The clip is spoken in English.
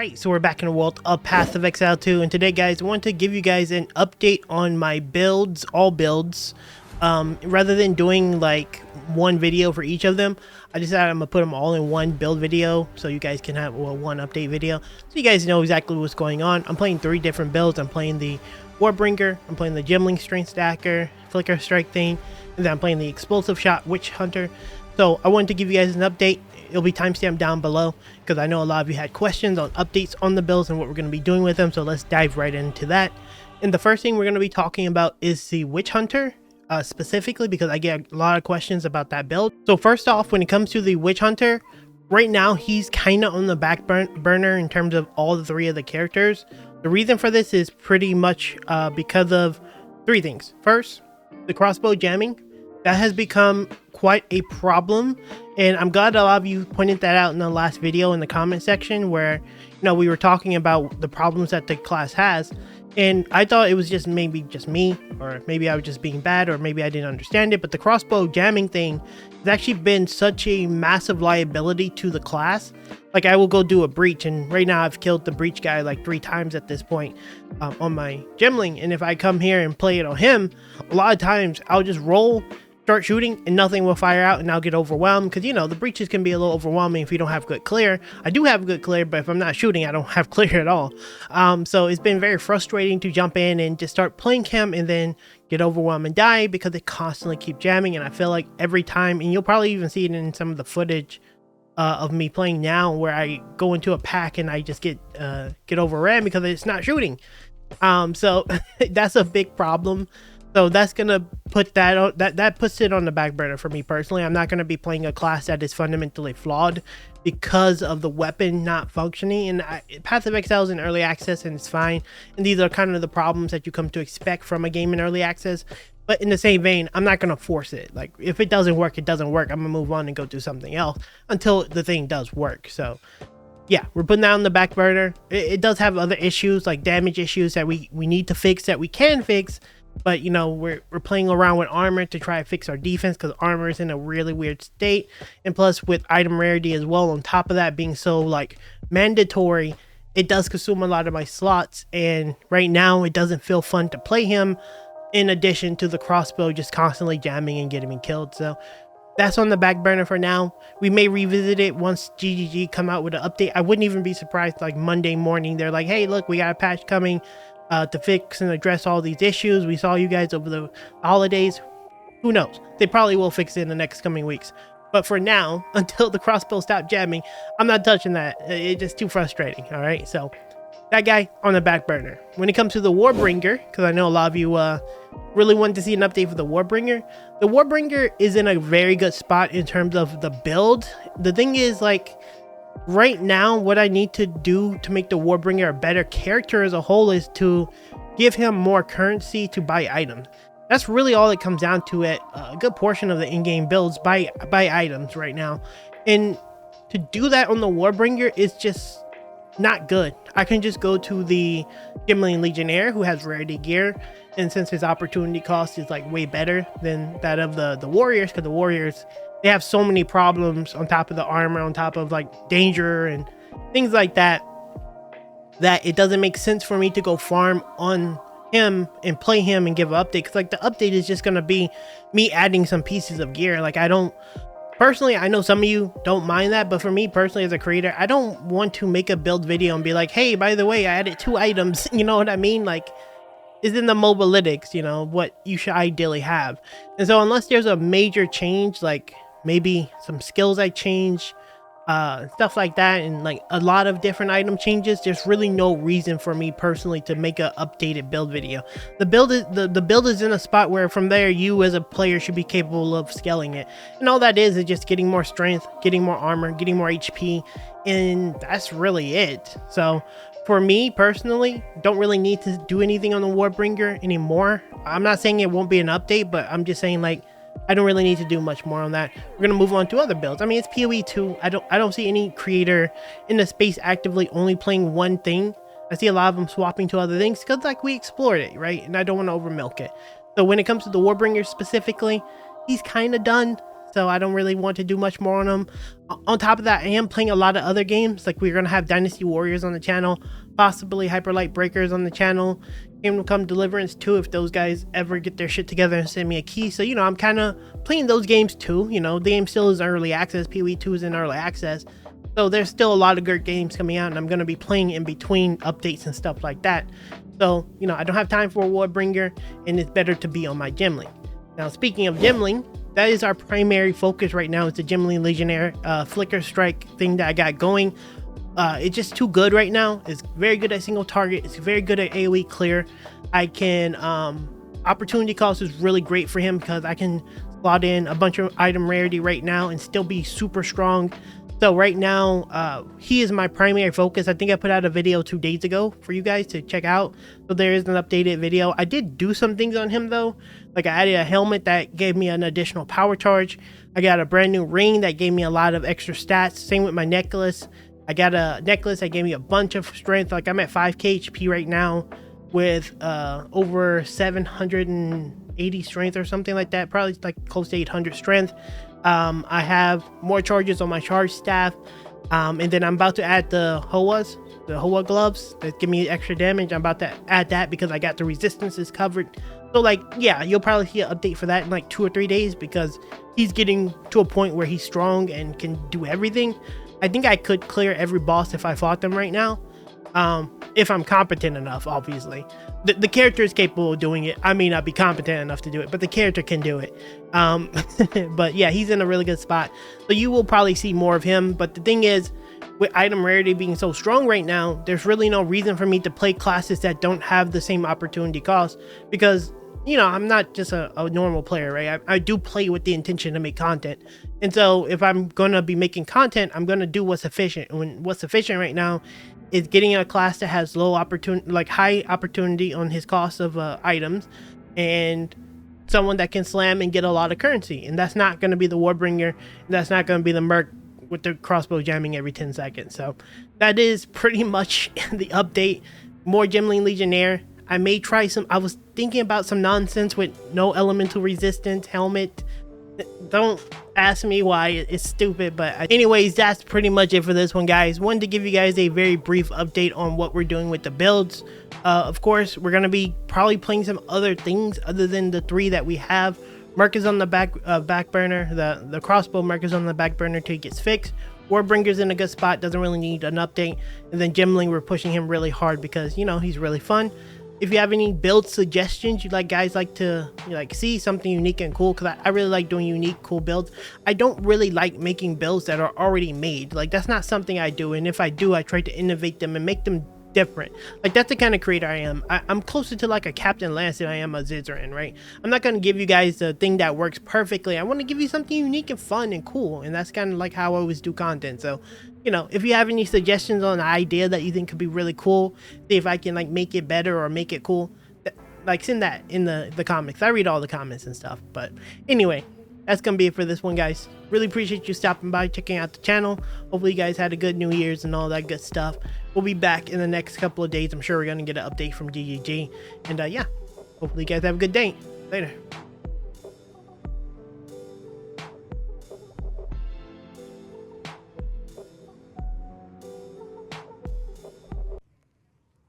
Alright, so we're back in the world of Path of Exile 2, and today guys, I want to give you guys an update on my builds, all builds. Rather than doing like one video for each of them, I decided I'm going to put them all in one build video, so you guys can have one update video, so you guys know exactly what's going on. I'm playing 3 different builds. I'm playing the Warbringer, I'm playing the Gemling Strength Stacker, Flicker Strike thing, and then I'm playing the Explosive Shot Witchhunter. So I wanted to give you guys an update. It'll be timestamped down below because I know a lot of you had questions on updates on the builds and what we're going to be doing with them. So let's dive right into that. And the first thing we're going to be talking about is the Witchhunter, specifically because I get a lot of questions about that build. So first off, when it comes to the Witchhunter, right now he's kind of on the back burner in terms of all the 3 of the characters. The reason for this is pretty much because of 3 things. First, the crossbow jamming. That has become quite a problem, and I'm glad a lot of you pointed that out in the last video in the comment section where, you know, we were talking about the problems that the class has, and I thought it was maybe just me, or maybe I was just being bad, or maybe I didn't understand it, but the crossbow jamming thing has actually been such a massive liability to the class. Like, I will go do a breach, and right now I've killed the breach guy like 3 times at this point on my Gemling, and if I come here and play it on him, a lot of times I'll just roll, start shooting, and nothing will fire out, and I'll get overwhelmed because, you know, the breaches can be a little overwhelming if you don't have good clear. I do have good clear, but if I'm not shooting, I don't have clear at all. So it's been very frustrating to jump in and just start playing him and then get overwhelmed and die because they constantly keep jamming. And I feel like every time, and you'll probably even see it in some of the footage of me playing now, where I go into a pack and I just get overran because it's not shooting. So that's a big problem. So that's gonna put that puts it on the back burner for me personally. I'm not gonna be playing a class that is fundamentally flawed because of the weapon not functioning. And Path of Exile is in early access, and it's fine. And these are kind of the problems that you come to expect from a game in early access. But in the same vein, I'm not gonna force it. Like, if it doesn't work, it doesn't work. I'm gonna move on and go do something else until the thing does work. So yeah, we're putting that on the back burner. It does have other issues, like damage issues that we need to fix, that we can fix. But, you know, we're playing around with armor to try to fix our defense because armor is in a really weird state. And plus with item rarity as well, on top of that being so like mandatory, it does consume a lot of my slots. And right now it doesn't feel fun to play him, in addition to the crossbow just constantly jamming and getting me killed. So that's on the back burner for now. We may revisit it once GGG come out with an update. I wouldn't even be surprised like Monday morning they're like, hey, look, we got a patch coming to fix and address all these issues. We saw you guys over the holidays. Who knows? They probably will fix it in the next coming weeks. But for now, until the crossbow stop jamming, I'm not touching that. It's just too frustrating. All right, so that guy on the back burner. When it comes to the Warbringer, because I know a lot of you really wanted to see an update for the Warbringer. The Warbringer is in a very good spot in terms of the build. The thing is, like, right now, what I need to do to make the Warbringer a better character as a whole is to give him more currency to buy items. That's really all it comes down to. It a good portion of the in-game builds buy items right now, and to do that on the Warbringer is just not good. I can just go to the Gemling Legionnaire, who has rarity gear, and since his opportunity cost is like way better than that of the warriors, because the warriors, they have so many problems on top of the armor, on top of like danger and things like that, that it doesn't make sense for me to go farm on him and play him and give an update. Because like the update is just going to be me adding some pieces of gear. Like, I don't, personally, I know some of you don't mind that, but for me personally as a creator, I don't want to make a build video and be like, hey, by the way, I added 2 items. You know what I mean? Like, is in the mobalytics, you know, what you should ideally have. And so unless there's a major change, like maybe some skills I change, stuff like that, and like a lot of different item changes, there's really no reason for me personally to make an updated build video. The build is in a spot where from there you as a player should be capable of scaling it, and all that is just getting more strength, getting more armor, getting more HP, and that's really it. So for me personally, don't really need to do anything on the Warbringer anymore. I'm not saying it won't be an update, but I'm just saying, like, I don't really need to do much more on that. We're gonna move on to other builds. I mean, it's PoE 2. I don't see any creator in the space actively only playing one thing. I see a lot of them swapping to other things because, like, we explored it, right? And I don't want to over milk it. So when it comes to the Warbringer specifically, he's kind of done. so I don't really want to do much more on them. On top of that, I am playing a lot of other games. Like, we're gonna have Dynasty Warriors on the channel, possibly Hyperlight Breakers on the channel, Kingdom Come Deliverance too, if those guys ever get their shit together and send me a key. So, you know, I'm kind of playing those games too. You know, the game still is early access. PoE 2 is in early access, so there's still a lot of good games coming out, and I'm gonna be playing in between updates and stuff like that. So, you know, I don't have time for a Warbringer, and it's better to be on my Gemling. Now, speaking of Gemling, that is our primary focus right now. Is the Gemling Legionnaire flicker strike thing that I got going. It's just too good right now. It's very good at single target. It's very good at AoE clear. I can opportunity cost is really great for him because I can slot in a bunch of item rarity right now and still be super strong. So right now, he is my primary focus. I think I put out a video 2 days ago for you guys to check out. So there is an updated video. I did do some things on him though. Like, I added a helmet that gave me an additional power charge. I got a brand new ring that gave me a lot of extra stats. Same with my necklace. I got a necklace that gave me a bunch of strength. Like, I'm at 5k HP right now with over 780 strength or something like that. Probably like close to 800 strength. I have more charges on my charge staff, and then I'm about to add the Hoa gloves that give me extra damage. I'm about to add that because I got the resistances covered. So, like, yeah, you'll probably see an update for that in like 2 or 3 days because he's getting to a point where he's strong and can do everything. I think I could clear every boss if I fought them right now, if I'm competent enough. Obviously, the character is capable of doing it. I may not be competent enough to do it, but the character can do it. But yeah, he's in a really good spot, so you will probably see more of him. But the thing is, with item rarity being so strong right now, there's really no reason for me to play classes that don't have the same opportunity cost, because, you know, I'm not just a normal player, right? I do play with the intention to make content. And so if I'm going to be making content, I'm going to do what's efficient. And what's efficient right now is getting a class that has low opportunity, like high opportunity on his cost of items, and someone that can slam and get a lot of currency. And that's not going to be the Warbringer. That's not going to be the Merc with the crossbow jamming every 10 seconds. So that is pretty much the update. More Gemling Legionnaire. I may try some, I was thinking about some nonsense with no elemental resistance helmet. Don't ask me why, it's stupid. But anyways, that's pretty much it for this one, guys. Wanted to give you guys a very brief update on what we're doing with the builds. Of course, we're going to be probably playing some other things other than the 3 that we have. Merc is on the back burner. The crossbow Merc is on the back burner till it gets fixed. Warbringer's in a good spot, doesn't really need an update. And then Gemling, we're pushing him really hard because, you know, he's really fun. If you have any build suggestions you'd like guys like to see something unique and cool, because I really like doing unique, cool builds. I don't really like making builds that are already made. Like, that's not something I do. And if I do, I try to innovate them and make them different. Like, that's the kind of creator I am. I'm closer to like a Captain Lance than I am a Zizaran, right? I'm not going to give you guys the thing that works perfectly. I want to give you something unique and fun and cool, and that's kind of like how I always do content. So, you know, if you have any suggestions on an idea that you think could be really cool, see if I can like make it better or make it cool, like send that in the comments. I read all the comments and stuff. But anyway, that's gonna be it for this one, guys. Really appreciate you stopping by, checking out the channel. Hopefully you guys had a good New Year's and all that good stuff. We'll be back in the next couple of days. I'm sure we're gonna get an update from GGG, and yeah, hopefully you guys have a good day. Later.